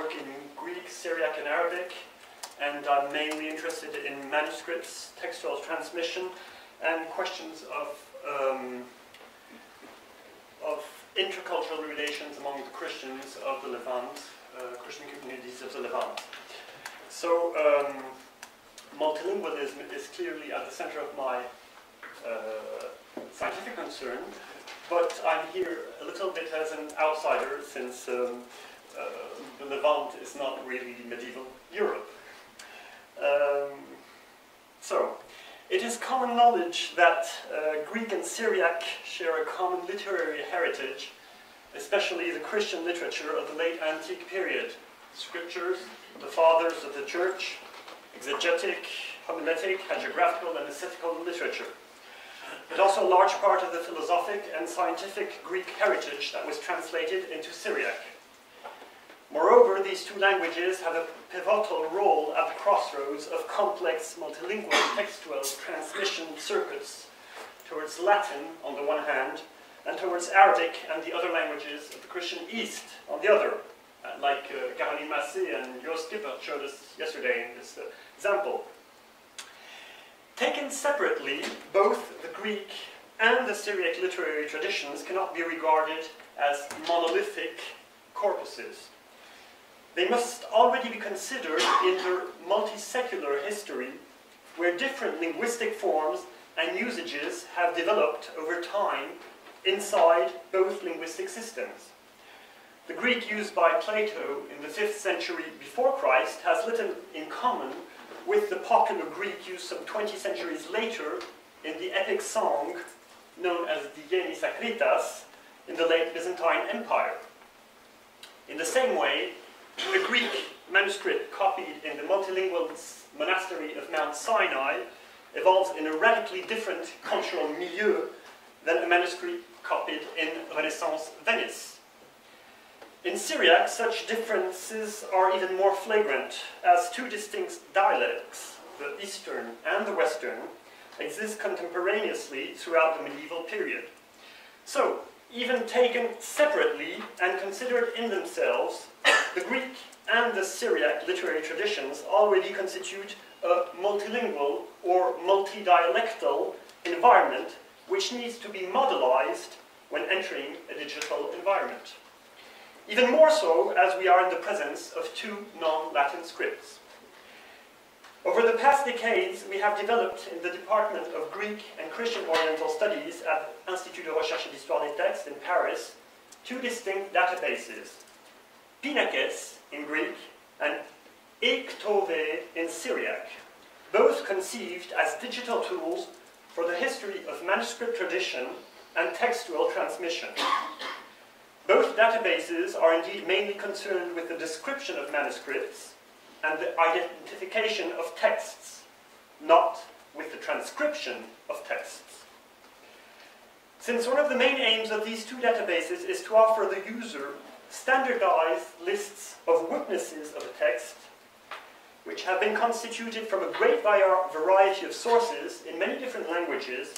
work in Greek, Syriac, and Arabic, and I'm mainly interested in manuscripts, textual transmission, and questions of intercultural relations among the Christians of the Levant, Christian communities of the Levant. So multilingualism is clearly at the center of my scientific concern, but I'm here a little bit as an outsider since the Levant is not really medieval Europe. So, it is common knowledge that Greek and Syriac share a common literary heritage, especially the Christian literature of the late antique period. Scriptures, the fathers of the church, exegetic, homiletic, hagiographical, and ascetical literature. But also a large part of the philosophic and scientific Greek heritage that was translated into Syriac. Moreover, these two languages have a pivotal role at the crossroads of complex multilingual textual transmission circuits towards Latin on the one hand, and towards Arabic and the other languages of the Christian East on the other, like Caroline MASSET and Jo Skipper showed us yesterday in this example. Taken separately, both the Greek and the Syriac literary traditions cannot be regarded as monolithic corpuses. They must already be considered in their multi-secular history, where different linguistic forms and usages have developed over time inside both linguistic systems. The Greek used by Plato in the 5th century before Christ has little in common with the popular Greek used some 20 centuries later in the epic song known as Diktyon Sakritas in the late Byzantine Empire. In the same way, the Greek manuscript copied in the multilingual monastery of Mount Sinai evolves in a radically different cultural milieu than a manuscript copied in Renaissance Venice. In Syriac, such differences are even more flagrant, as two distinct dialects, the Eastern and the Western, exist contemporaneously throughout the medieval period. So, even taken separately and considered in themselves, the Greek and the Syriac literary traditions already constitute a multilingual or multidialectal environment which needs to be modelized when entering a digital environment. Even more so as we are in the presence of two non-Latin scripts. Over the past decades, we have developed in the Department of Greek and Christian Oriental Studies at Institut de Recherche et d'Histoire des Textes in Paris, two distinct databases, Pinakes in Greek and e-ktobe in Syriac, both conceived as digital tools for the history of manuscript tradition and textual transmission. Both databases are indeed mainly concerned with the description of manuscripts and the identification of texts, not with the transcription of texts. Since one of the main aims of these two databases is to offer the user standardized lists of witnesses of a text, which have been constituted from a great variety of sources in many different languages,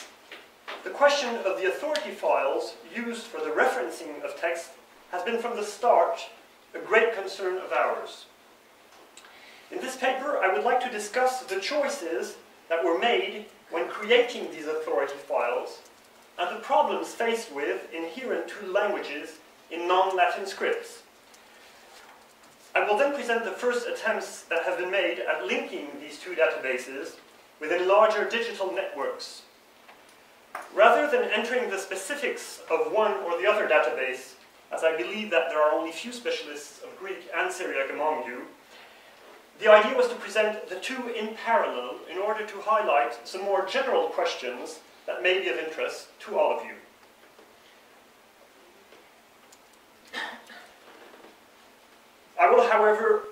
the question of the authority files used for the referencing of text has been from the start a great concern of ours. In this paper, I would like to discuss the choices that were made when creating these authority files and the problems faced with inherent to languages in non-Latin scripts. I will then present the first attempts that have been made at linking these two databases within larger digital networks. Rather than entering the specifics of one or the other database, as I believe that there are only few specialists of Greek and Syriac among you, the idea was to present the two in parallel in order to highlight some more general questions that may be of interest to all of you. I will, however,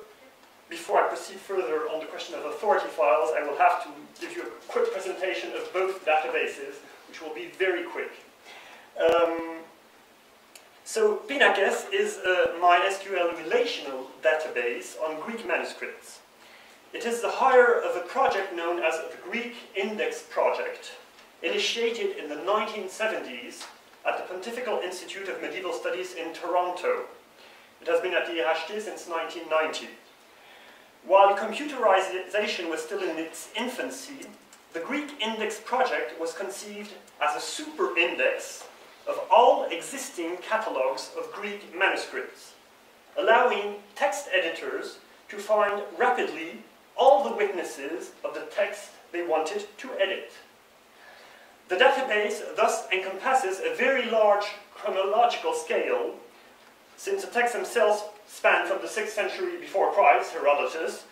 before I proceed further on the question of authority files, I will have to give you a quick presentation of both databases, which will be very quick. So Pinakes is a MySQL relational database on Greek manuscripts. It is the hire of a project known as the Greek Index Project, initiated in the 1970s at the Pontifical Institute of Medieval Studies in Toronto. It has been at the IRHT since 1990. While computerization was still in its infancy, the Greek index project was conceived as a super index of all existing catalogues of Greek manuscripts, allowing text editors to find rapidly all the witnesses of the text they wanted to edit. The database thus encompasses a very large chronological scale, since the texts themselves span from the 6th century before Christ, Herodotus,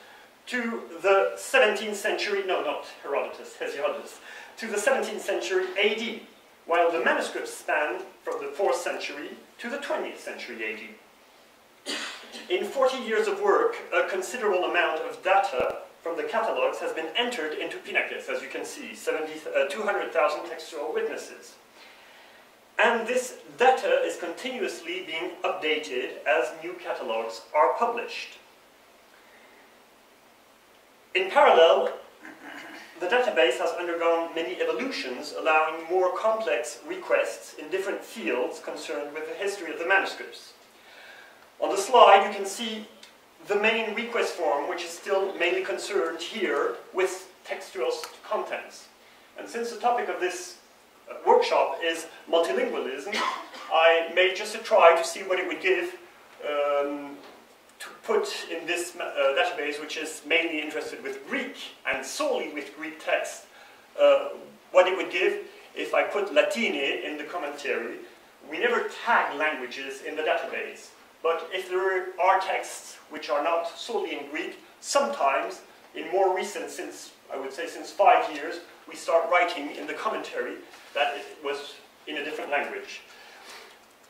to the 17th century, no, not Herodotus, Hesiodus, to the 17th century AD, while the manuscripts span from the 4th century to the 20th century AD. In 40 years of work, a considerable amount of data from the catalogues has been entered into Pinakes, as you can see, 200,000 textual witnesses. And this data is continuously being updated as new catalogues are published. In parallel, the database has undergone many evolutions, allowing more complex requests in different fields concerned with the history of the manuscripts. On the slide, you can see the main request form, which is still mainly concerned here with textual contents. And since the topic of this workshop is multilingualism, I made just a try to see what it would give to put in this database, which is mainly interested with Greek and solely with Greek text, what it would give if I put Latine in the commentary. We never tag languages in the database, but if there are texts which are not solely in Greek, sometimes in more recent, I would say since 5 years, we start writing in the commentary that it was in a different language.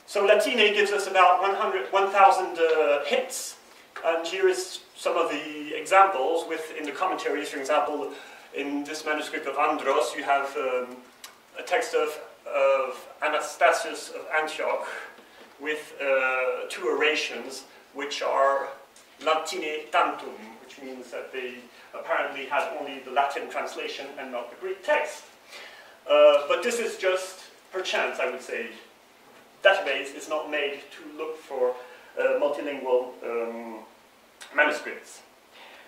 So Latine gives us about 1,000 hits, and here is some of the examples in the commentaries. For example, in this manuscript of Andros, you have a text of Anastasius of Antioch with 2 orations, which are Latine tantum, which means that they apparently had only the Latin translation and not the Greek text. But this is just perchance, I would say. Database is not made to look for multilingual manuscripts.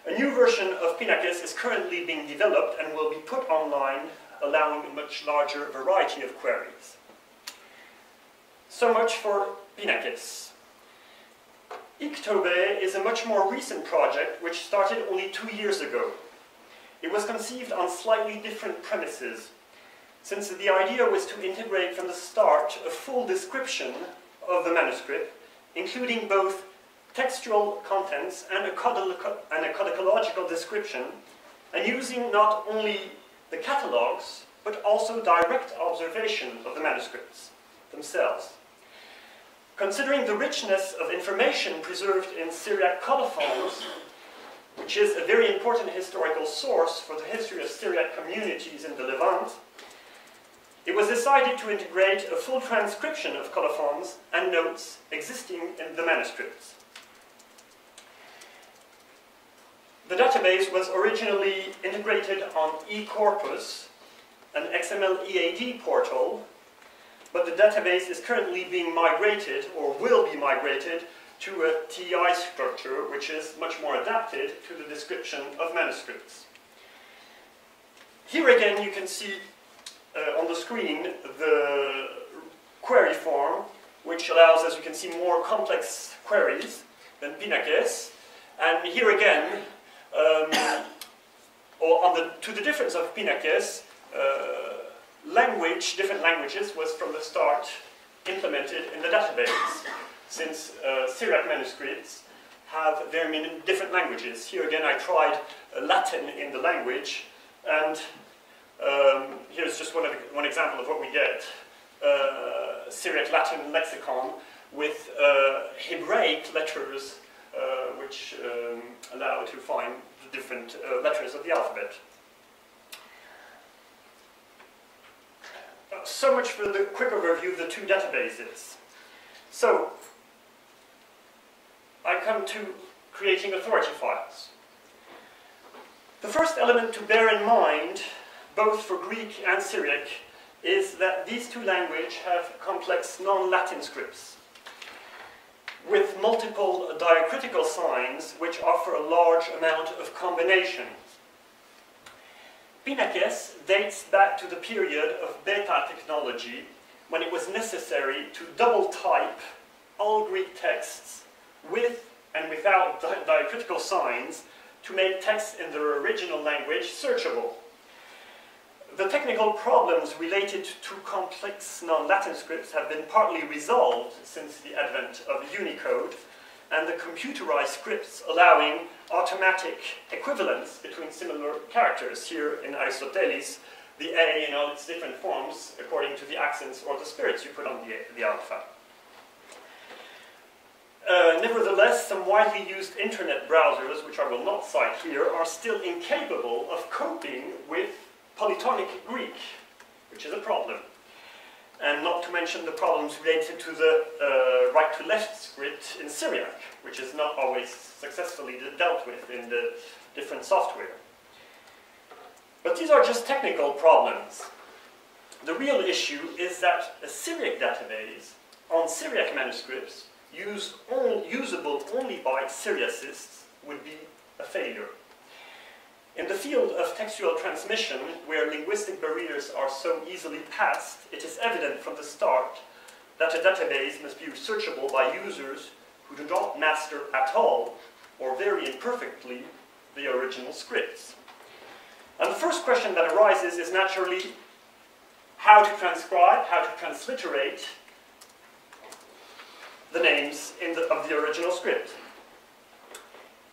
A new version of Pinakes is currently being developed and will be put online, allowing a much larger variety of queries. So much for Pinakes. e-ktobe is a much more recent project which started only 2 years ago. It was conceived on slightly different premises, since the idea was to integrate from the start a full description of the manuscript, including both textual contents and a codicological description, and using not only the catalogues, but also direct observation of the manuscripts themselves. Considering the richness of information preserved in Syriac colophons, which is a very important historical source for the history of Syriac communities in the Levant, it was decided to integrate a full transcription of colophons and notes existing in the manuscripts. The database was originally integrated on eCorpus, an XML EAD portal, but the database is currently being migrated, or will be migrated, to a TI structure, which is much more adapted to the description of manuscripts. Here again you can see on the screen the query form, which allows, as you can see, more complex queries than Pinakes. And here again, to the difference of Pinakes, different languages was from the start implemented in the database, since Syriac manuscripts have very many different languages. Here again I tried Latin in the language, and here's just one example of what we get. Syriac Latin lexicon with Hebraic letters which allow to find the different letters of the alphabet. So much for the quick overview of the 2 databases. So, I come to creating authority files. The first element to bear in mind, both for Greek and Syriac, is that these 2 languages have complex non-Latin scripts. with multiple diacritical signs which offer a large amount of combination. Pinakes dates back to the period of beta technology, when it was necessary to double type all Greek texts with and without diacritical signs to make texts in their original language searchable. The technical problems related to complex non-Latin scripts have been partly resolved since the advent of Unicode and the computerized scripts allowing automatic equivalence between similar characters. Here in Aristoteles, the A in all its different forms according to the accents or the spirits you put on the alpha. Nevertheless, some widely used internet browsers, which I will not cite here, are still incapable of coping with polytonic Greek, which is a problem. And not to mention the problems related to the right-to-left script in Syriac, which is not always successfully dealt with in the different software. But these are just technical problems. The real issue is that a Syriac database on Syriac manuscripts usable only by Syriacists would be a failure. In the field of textual transmission, where linguistic barriers are so easily passed, it is evident from the start that a database must be searchable by users who do not master at all, or very imperfectly, the original scripts. And the first question that arises is naturally how to transcribe, how to transliterate the names of the original script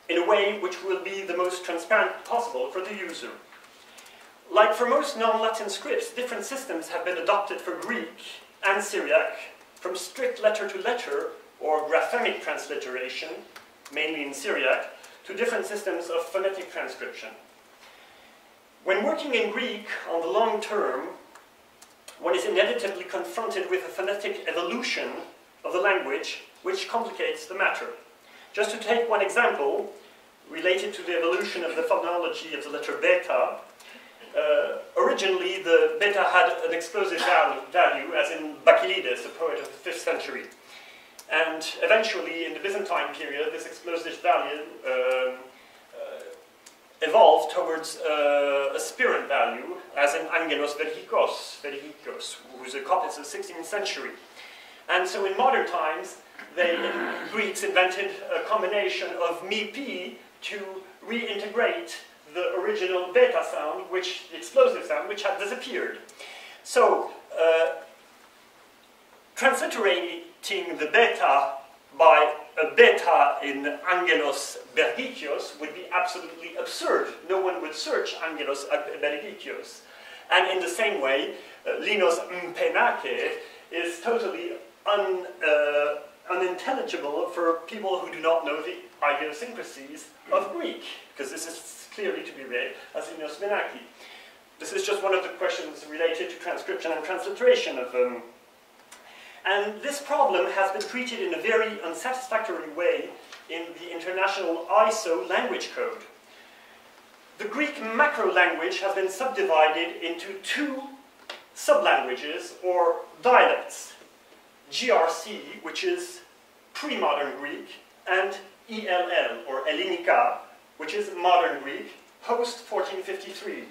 in a way which will be the most transparent possible for the user. Like for most non-Latin scripts, different systems have been adopted for Greek and Syriac, from strict letter-to-letter or graphemic transliteration, mainly in Syriac, to different systems of phonetic transcription. When working in Greek on the long term, one is inevitably confronted with a phonetic evolution of the language, which complicates the matter. Just to take one example, related to the evolution of the phonology of the letter beta, originally the beta had an explosive value, as in Bakilides, a poet of the 5th century. And eventually, in the Byzantine period, this explosive value evolved towards a spirant value, as in Angelos Verhikos, who's a copyist of the 16th century. And so in modern times, the Greeks invented a combination of mi-p to reintegrate the original beta sound, the explosive sound, which had disappeared. So, transliterating the beta by a beta in Angelos Bergikios would be absolutely absurd. No one would search Angelos Bergikios. And in the same way, Linos Pinakes is totally unintelligible for people who do not know the idiosyncrasies of Greek, because this is clearly to be read as Linos Pinakes. This is just one of the questions related to transcription and transliteration of them. And this problem has been treated in a very unsatisfactory way in the international ISO language code. The Greek macro language has been subdivided into two sublanguages or dialects. GRC, which is pre-modern Greek, and ELL, or Ellinika, which is modern Greek, post-1453.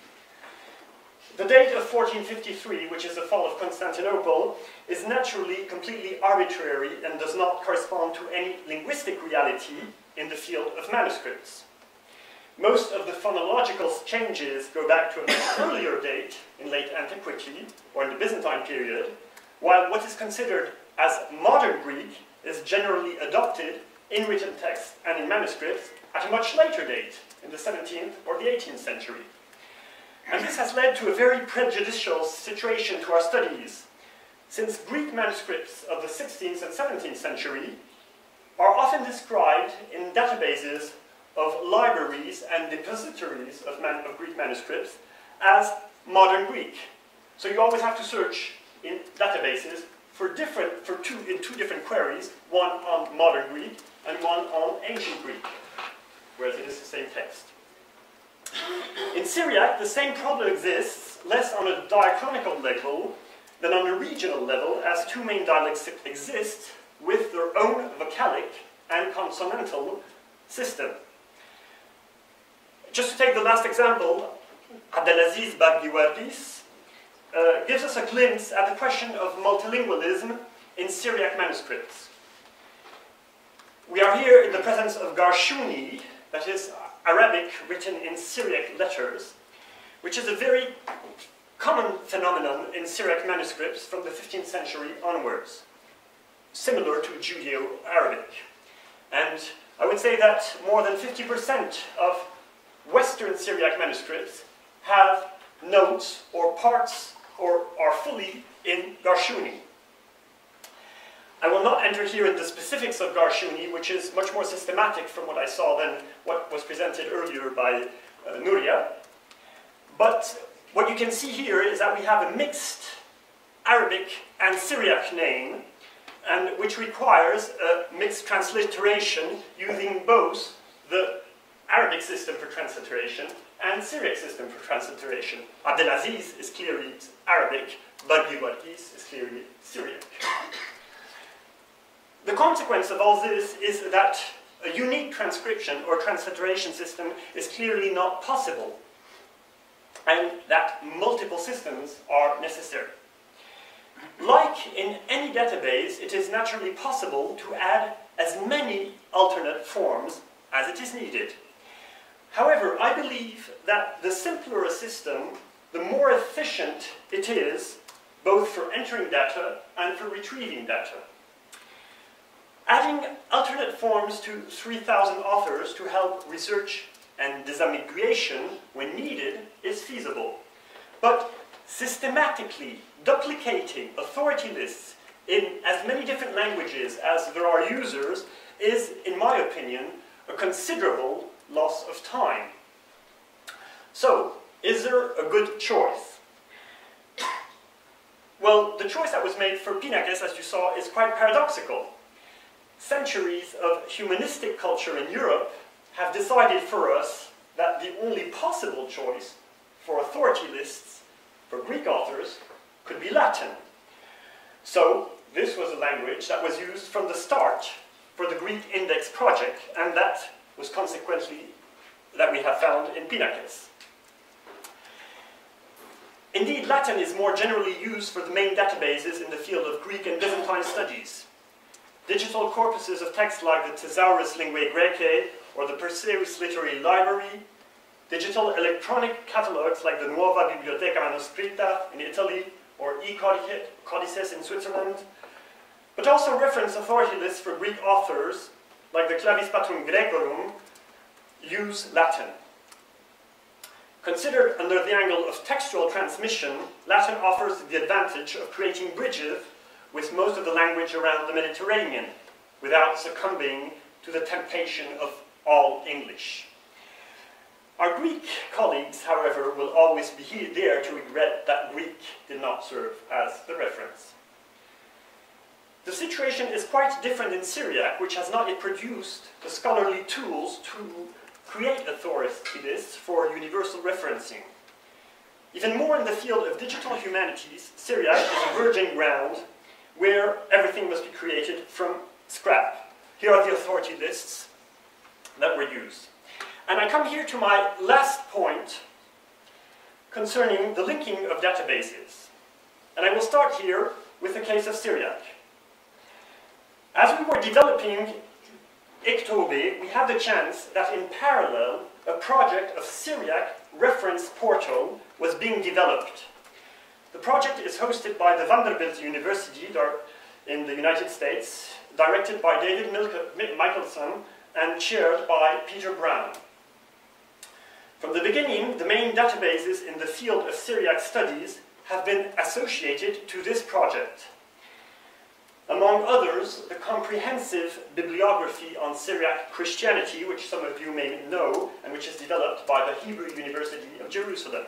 The date of 1453, which is the fall of Constantinople, is naturally completely arbitrary and does not correspond to any linguistic reality in the field of manuscripts. Most of the phonological changes go back to a much earlier date, in late antiquity, or in the Byzantine period, while what is considered as modern Greek is generally adopted in written text and in manuscripts at a much later date, in the 17th or the 18th century. And this has led to a very prejudicial situation to our studies, since Greek manuscripts of the 16th and 17th century are often described in databases of libraries and depositories of Greek manuscripts as modern Greek. So you always have to search in databases in two different queries, one on modern Greek and one on ancient Greek, whereas it is the same text. In Syriac, the same problem exists, less on a diachronical level than on a regional level, as two main dialects exist, with their own vocalic and consonantal system. Just to take the last example, Abdelaziz Baghiwardis gives us a glimpse at the question of multilingualism in Syriac manuscripts. We are here in the presence of Garshuni, that is Arabic written in Syriac letters, which is a very common phenomenon in Syriac manuscripts from the 15th century onwards, similar to Judeo-Arabic. And I would say that more than 50% of Western Syriac manuscripts have notes or parts or are fully in Garshuni. I will not enter here in the specifics of Garshuni, which is much more systematic from what I saw than what was presented earlier by Nuria. But what you can see here is that we have a mixed Arabic and Syriac name, and which requires a mixed transliteration using both the Arabic system for transliteration and Syriac system for transliteration. Abdelaziz is clearly Arabic, Baghiwardis is clearly Syriac. The consequence of all this is that a unique transcription or transliteration system is clearly not possible, and that multiple systems are necessary. Like in any database, it is naturally possible to add as many alternate forms as it is needed. However, I believe that the simpler a system, the more efficient it is, both for entering data and for retrieving data. Adding alternate forms to 3,000 authors to help research and disambiguation when needed is feasible. But systematically duplicating authority lists in as many different languages as there are users is, in my opinion, a considerable loss of time. So, is there a good choice? Well, the choice that was made for Pinakes, as you saw, is quite paradoxical. Centuries of humanistic culture in Europe have decided for us that the only possible choice for authority lists for Greek authors could be Latin. So, this was a language that was used from the start for the Greek index project, and that was consequently that we have found in Pinakes. Indeed, Latin is more generally used for the main databases in the field of Greek and Byzantine studies. Digital corpuses of text like the Thesaurus Linguae Graecae or the Perseus Literary Library, digital electronic catalogs like the Nuova Biblioteca Manoscritta in Italy or e-Codices in Switzerland, but also reference authority lists for Greek authors like the Clavis Patrum Graecorum use Latin. Considered under the angle of textual transmission, Latin offers the advantage of creating bridges with most of the language around the Mediterranean, without succumbing to the temptation of all English. Our Greek colleagues, however, will always be there to regret that Greek did not serve as the reference. The situation is quite different in Syriac, which has not yet produced the scholarly tools to create authority lists for universal referencing. Even more in the field of digital humanities, Syriac is a virgin ground where everything must be created from scrap. Here are the authority lists that were used. And I come here to my last point concerning the linking of databases. And I will start here with the case of Syriac. As we were developing e-ktobe, we had the chance that in parallel, a project of Syriac reference portal was being developed. The project is hosted by the Vanderbilt University in the United States, directed by David Michelson and chaired by Peter Brown. From the beginning, the main databases in the field of Syriac studies have been associated to this project. Among others, the comprehensive bibliography on Syriac Christianity, which some of you may know, and which is developed by the Hebrew University of Jerusalem.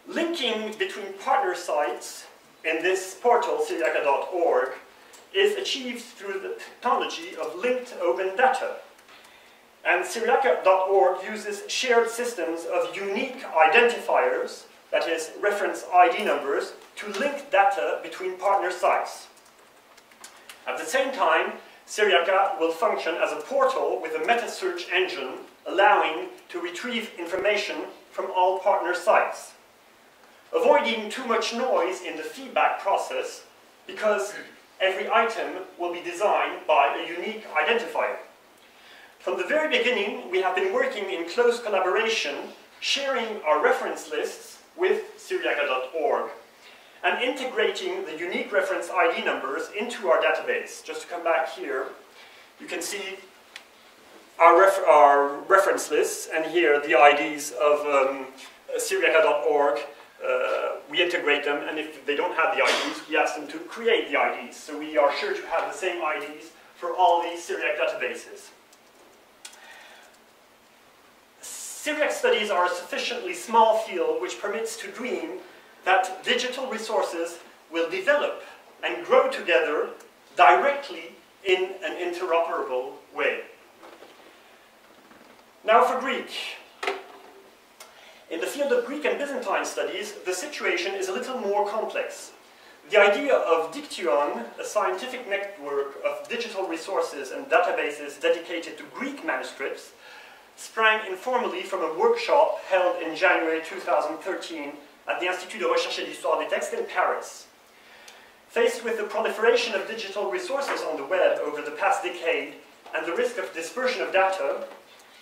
Linking between partner sites in this portal, syriaca.org, is achieved through the technology of linked open data. And syriaca.org uses shared systems of unique identifiers, that is, reference ID numbers, to link data between partner sites. At the same time, Syriac will function as a portal with a meta-search engine allowing to retrieve information from all partner sites, avoiding too much noise in the feedback process because every item will be designed by a unique identifier. From the very beginning, we have been working in close collaboration, sharing our reference lists with Syriac.org and integrating the unique reference ID numbers into our database. Just to come back here, you can see our reference lists, and here the IDs of Syriac.org. We integrate them, and if they don't have the IDs, we ask them to create the IDs. So we are sure to have the same IDs for all these Syriac databases. Syriac studies are a sufficiently small field which permits to dream that digital resources will develop and grow together directly in an interoperable way. Now for Greek. In the field of Greek and Byzantine studies, the situation is a little more complex. The idea of Diktyon, a scientific network of digital resources and databases dedicated to Greek manuscripts, sprang informally from a workshop held in January 2013 at the Institut de Recherche et d'Histoire des Textes in Paris. Faced with the proliferation of digital resources on the web over the past decade and the risk of dispersion of data,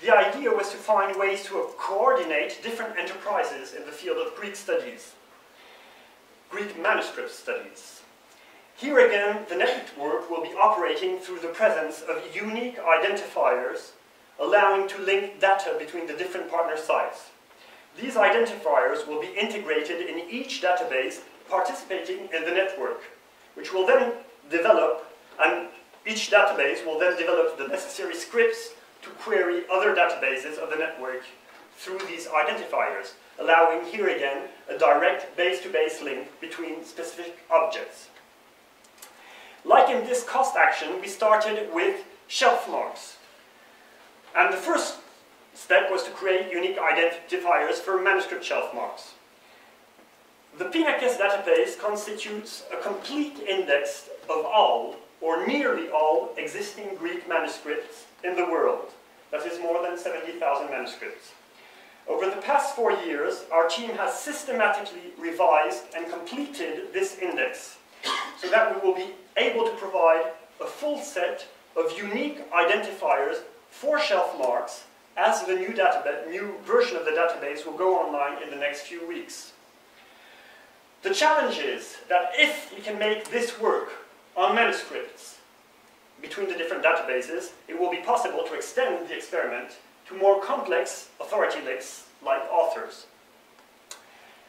the idea was to find ways to coordinate different enterprises in the field of Greek studies, Greek manuscript studies. Here again, the network will be operating through the presence of unique identifiers, allowing to link data between the different partner sites. These identifiers will be integrated in each database participating in the network, which will then develop, and each database will then develop the necessary scripts to query other databases of the network through these identifiers, allowing here again a direct base-to-base link between specific objects. Like in this cost action, we started with shelf marks. And the first step was to create unique identifiers for manuscript shelf marks. The Pinakes database constitutes a complete index of all, or nearly all, existing Greek manuscripts in the world. That is more than 70,000 manuscripts. Over the past 4 years, our team has systematically revised and completed this index so that we will be able to provide a full set of unique identifiers for shelf marks as the new version of the database will go online in the next few weeks. The challenge is that if we can make this work on manuscripts between the different databases, it will be possible to extend the experiment to more complex authority lists like authors.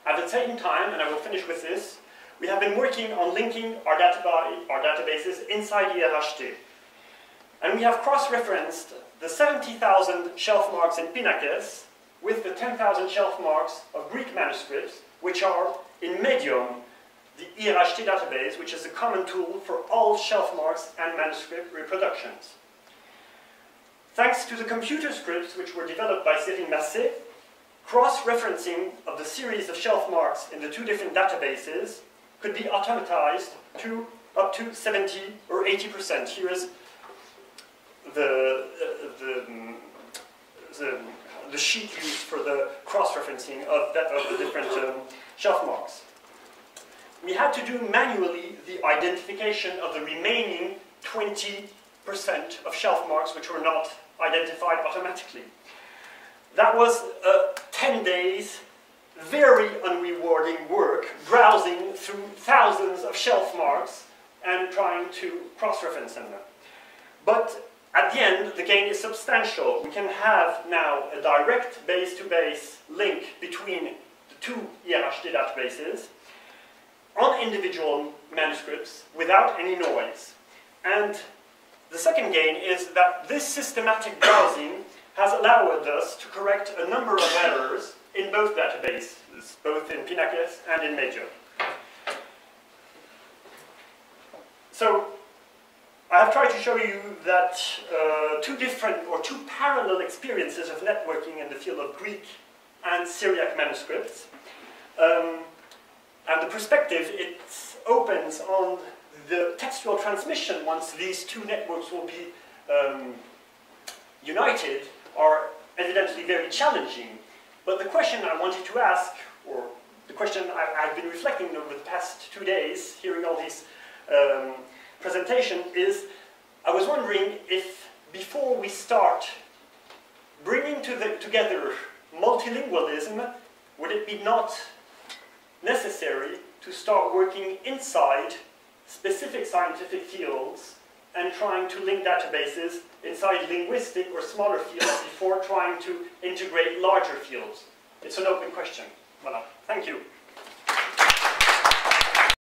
At the same time, and I will finish with this, we have been working on linking our databases inside IRHT. And we have cross-referenced the 70,000 shelf marks in Pinakes with the 10,000 shelf marks of Greek manuscripts, which are in Medium, the IRHT database, which is a common tool for all shelf marks and manuscript reproductions. Thanks to the computer scripts which were developed by CYRIL MASSET, cross-referencing of the series of shelf marks in the two different databases could be automatized to up to 70 or 80%. Here is the sheet used for the cross-referencing of the different shelf marks. We had to do manually the identification of the remaining 20% of shelf marks which were not identified automatically. That was 10 days, very unrewarding work, browsing through thousands of shelf marks and trying to cross-reference them. But at the end, the gain is substantial. We can have now a direct base-to-base link between the two IRHT databases on individual manuscripts without any noise. And the second gain is that this systematic browsing has allowed us to correct a number of errors in both databases, both in Pinakes and in Medium. So I have tried to show you that two parallel experiences of networking in the field of Greek and Syriac manuscripts. And the perspective it opens on the textual transmission, once these two networks will be united, are evidently very challenging. But the question I wanted to ask, or the question I've been reflecting over the past 2 days, hearing all these presentations, is I was wondering if before we start bringing together multilingualism, would it be not necessary to start working inside specific scientific fields and trying to link databases inside linguistic or smaller fields before trying to integrate larger fields? It's an open question. Voilà. Thank you.